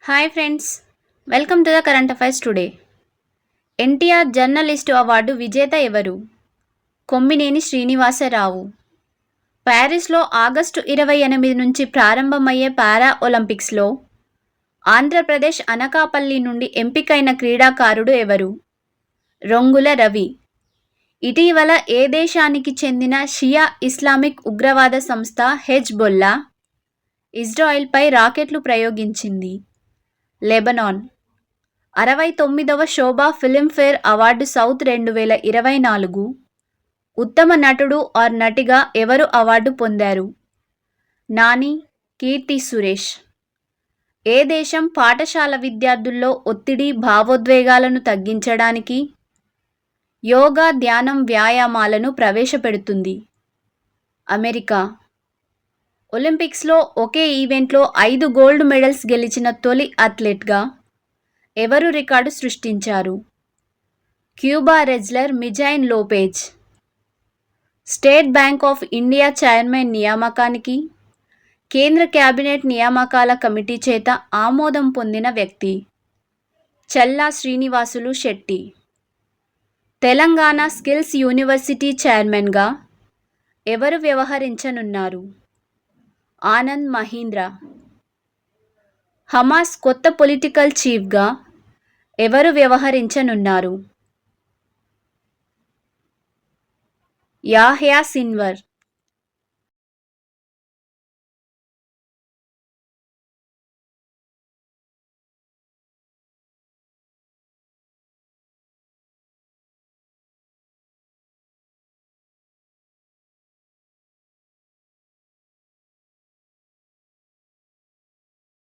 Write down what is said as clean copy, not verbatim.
Hi friends, welcome to the current affairs today. NTR journalist award విజేత ఎవరు? Kommineni Srinivasarao. ప్యారిస్లో August 28 నుంచి ప్రారంభమయ్యే పారా ఒలింపిక్స్లో ఆంధ్రప్రదేశ్ అనకాపల్లి నుండి ఎంపికైన క్రీడాకారుడు ఎవరు? రొంగుల రవి. ఇటీవల ఏ దేశానికి చెందిన షియా ఇస్లామిక్ ఉగ్రవాద సంస్థ హెజ్బొల్లా ఇజ్రాయిల్పై రాకెట్లు ప్రయోగించింది? లెబనాన్. 69వ శోభా ఫిల్మ్ఫేర్ అవార్డు సౌత్ 2024 ఉత్తమ నటుడు ఆర్ నటిగా ఎవరు అవార్డు పొందారు? నాని, కీర్తి సురేష్. ఏ దేశం పాఠశాల విద్యార్థుల్లో ఒత్తిడి, భావోద్వేగాలను తగ్గించడానికి యోగా, ధ్యానం, వ్యాయామాలను ప్రవేశపెడుతుంది? అమెరికా. ఒలింపిక్స్లో ఒకే ఈవెంట్లో 5 గోల్డ్ మెడల్స్ గెలిచిన తొలి అథ్లెట్గా ఎవరు రికార్డు సృష్టించారు? Cuba wrestler Mijain Lopez. State Bank of India chairman నియామకానికి కేంద్ర కేబినెట్ నియామకాల కమిటీ చేత ఆమోదం పొందిన వ్యక్తి చల్లా శ్రీనివాసులు శెట్టి. తెలంగాణ స్కిల్స్ యూనివర్సిటీ చైర్మన్గా ఎవరు వ్యవహరించనున్నారు? ఆనంద్ మహీంద్ర. హమాస్ కొత్త పొలిటికల్ చీఫ్గా ఎవరు వ్యవహరించనున్నారు? Yahya Sinwar.